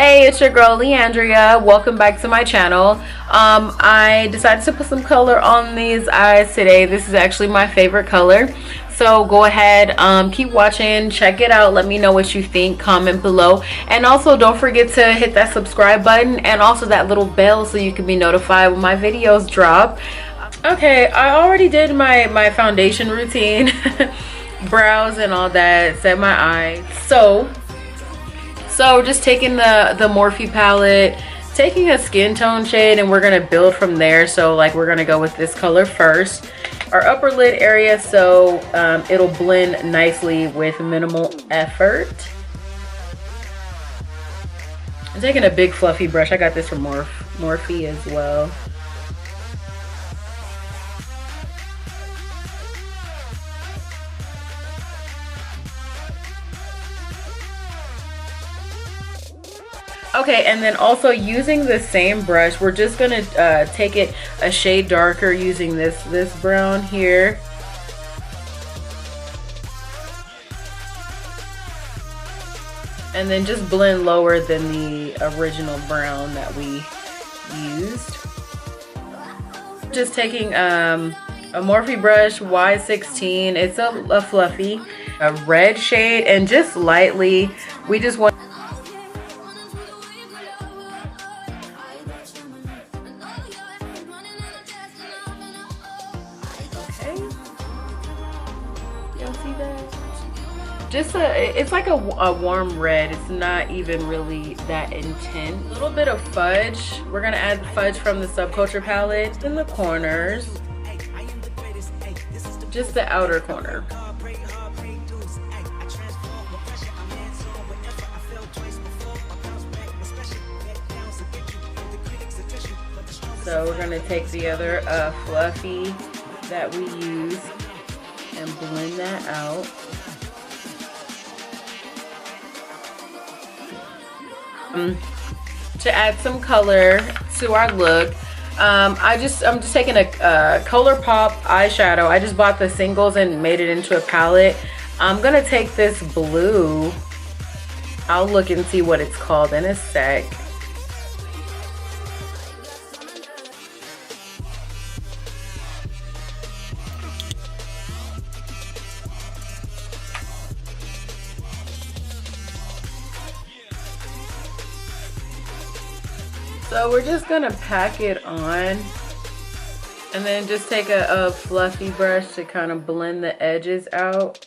Hey, it's your girl Leandria. Welcome back to my channel. I decided to put some color on these eyes today. This is actually my favorite color. So go ahead, keep watching, check it out, let me know what you think, comment below, and also don't forget to hit that subscribe button and also that little bell so you can be notified when my videos drop. Okay, I already did my foundation routine, brows and all that, set my eyes. So just taking the Morphe palette, taking a skin tone shade, and we're gonna build from there. So like we're gonna go with this color first, our upper lid area, so it'll blend nicely with minimal effort. I'm taking a big fluffy brush. I got this from Morphe as well. Okay, and then also using the same brush, we're just gonna take it a shade darker using this brown here. And then just blend lower than the original brown that we used. Just taking a Morphe brush Y16. It's a fluffy, a red shade, and just lightly, we just want it's like a warm red. It's not even really that intense. A little bit of fudge. We're gonna add fudge from the Subculture palette in the corners, just the outer corner. So we're gonna take the other fluffy that we use and blend that out. To add some color to our look, I'm just taking a ColourPop eyeshadow. I just bought the singles and made it into a palette. I'm gonna take this blue. I'll look and see what it's called in a sec. So we're just gonna pack it on and then just take a fluffy brush to kind of blend the edges out.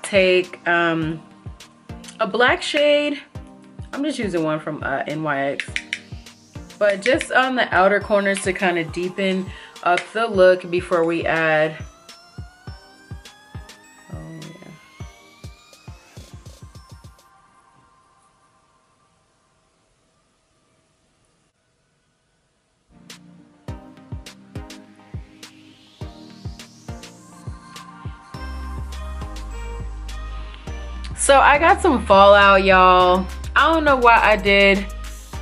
Take a black shade. I'm just using one from NYX, but just on the outer corners to kind of deepen up the look before we add. Oh yeah. So I got some fallout, y'all. I don't know why I did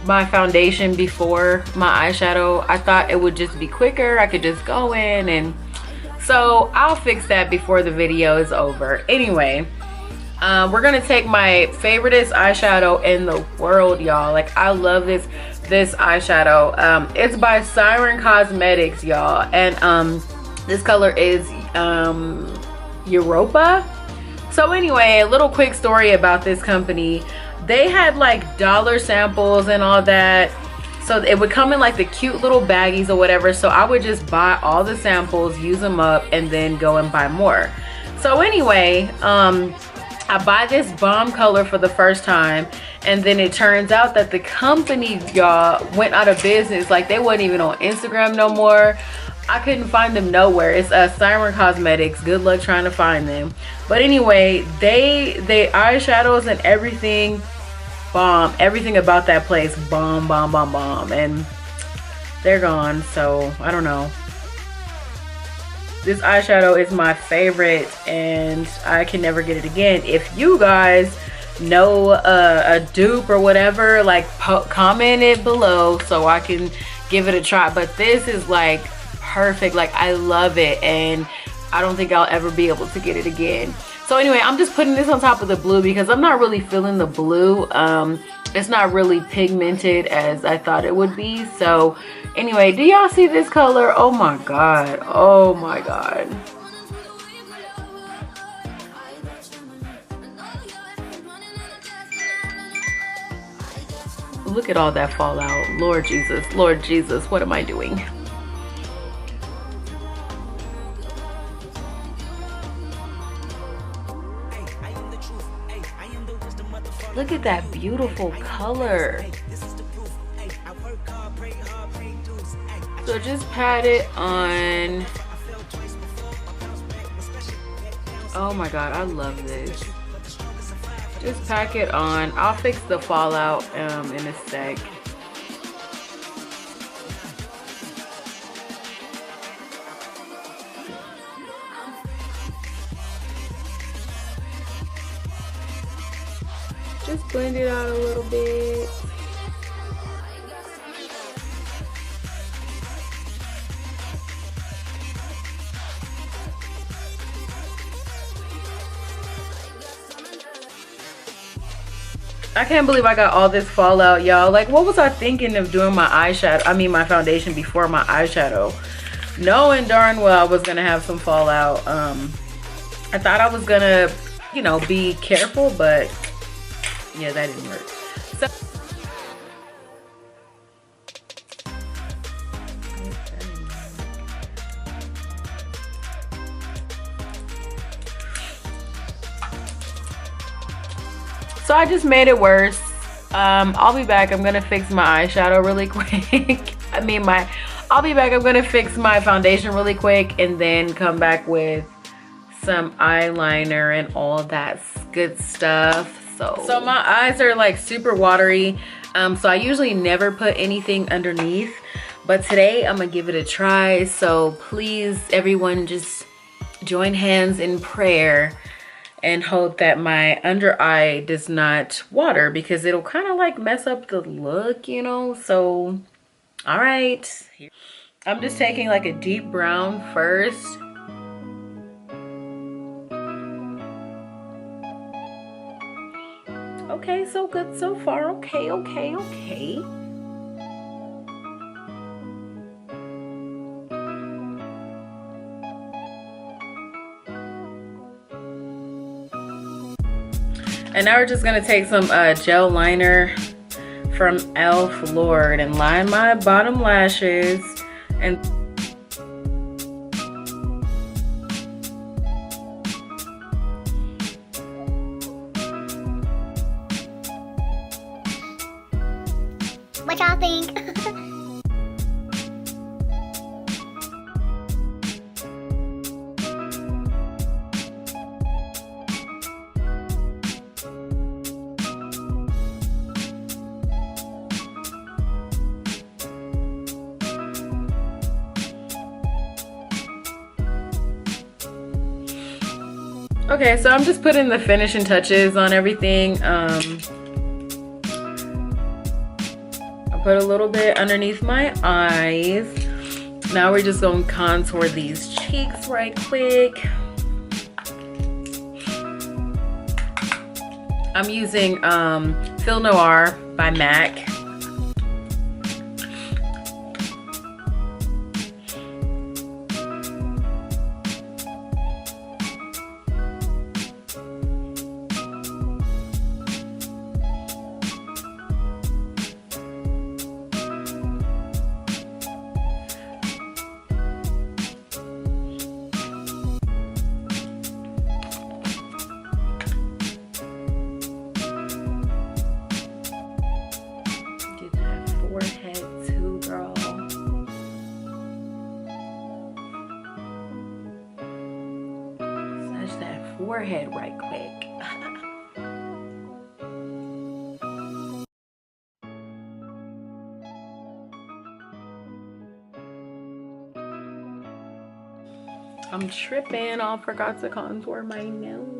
my foundation before my eyeshadow. I thought it would just be quicker. I could just go in, and so I'll fix that before the video is over. Anyway, we're gonna take my favoriteest eyeshadow in the world, y'all. Like, I love this eyeshadow. It's by Siren Cosmetics, y'all, and this color is Europa. So anyway, a little quick story about this company. They had like dollar samples and all that. So it would come in like the cute little baggies or whatever. So I would just buy all the samples, use them up, and then go and buy more. So anyway, I buy this bomb color for the first time, and then it turns out that the company, y'all, went out of business. Like, they wasn't even on Instagram no more. I couldn't find them nowhere. It's Siren Cosmetics. Good luck trying to find them. But anyway, they eyeshadows and everything bomb. Everything about that place bomb, and they're gone. So I don't know. This eyeshadow is my favorite and I can never get it again. If you guys know a dupe or whatever, like comment it below so I can give it a try. But this is like perfect. Like I love it and I don't think I'll ever be able to get it again. So anyway, I'm just putting this on top of the blue because I'm not really feeling the blue. It's not really pigmented as I thought it would be. So anyway, do y'all see this color? Oh my god, oh my god. Look at all that fallout. Lord Jesus, what am I doing? Look at that beautiful color. So just pat it on. Oh my god, I love this. Just pack it on. I'll fix the fallout in a sec. Just blend it out a little bit. I can't believe I got all this fallout, y'all. Like, what was I thinking of doing my eyeshadow? I mean, my foundation before my eyeshadow, knowing darn well I was gonna have some fallout. I thought I was gonna, you know, be careful, but yeah, that didn't work. So I just made it worse. I'll be back. I'm gonna fix my eyeshadow really quick. I'll be back. I'm gonna fix my foundation really quick and then come back with some eyeliner and all that good stuff. So my eyes are like super watery. So I usually never put anything underneath, but today I'm gonna give it a try. So please, everyone, just join hands in prayer and hope that my under eye does not water because it'll kind of like mess up the look, you know. So all right, I'm just taking like a deep brown first. Okay, so good so far. Okay. And now we're just gonna take some gel liner from Elf Lord and line my bottom lashes. And what y'all think? okay, so I'm just putting the finishing touches on everything. I put a little bit underneath my eyes. Now we're just gonna contour these cheeks right quick. I'm using Fil Noir by MAC. Forehead right quick. I'm tripping. I forgot to contour my nose.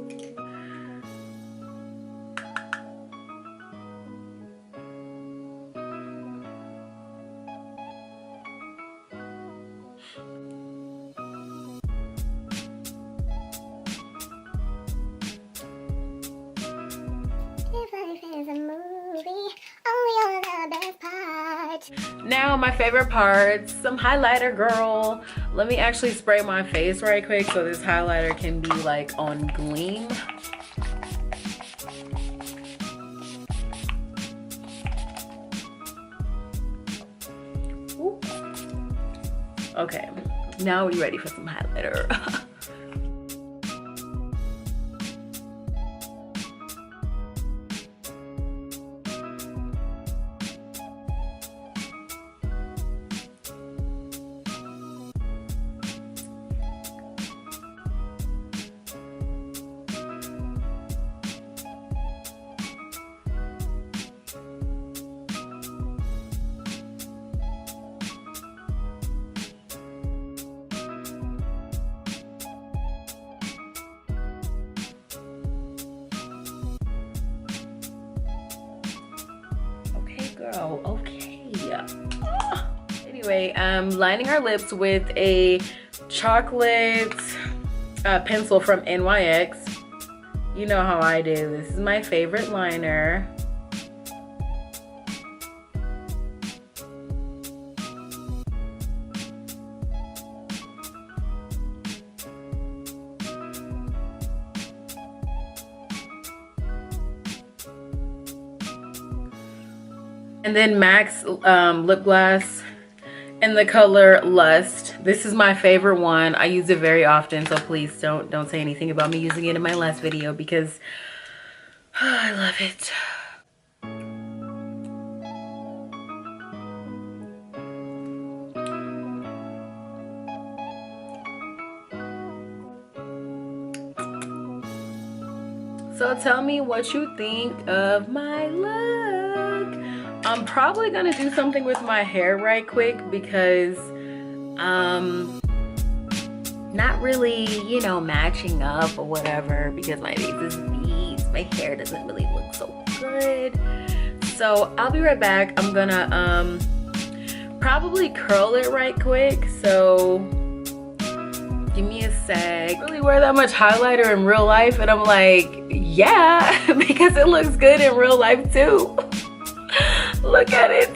Now my favorite parts, some highlighter, girl. Let me actually spray my face right quick so this highlighter can be like on gleam. Ooh. Okay, now we ready for some highlighter. Girl, okay. Anyway, I'm lining our lips with a chocolate pencil from NYX. You know how I do. This is my favorite liner. And then MAC's lip gloss in the color Lust. This is my favorite one. I use it very often, so please don't say anything about me using it in my last video because I love it. So tell me what you think of my look. I'm probably gonna do something with my hair right quick because not really, you know, matching up or whatever because my face is beads. My hair doesn't really look so good. So I'll be right back. I'm gonna probably curl it right quick. So give me a sec. I really wear that much highlighter in real life, and I'm like, yeah, because it looks good in real life too. Look at it.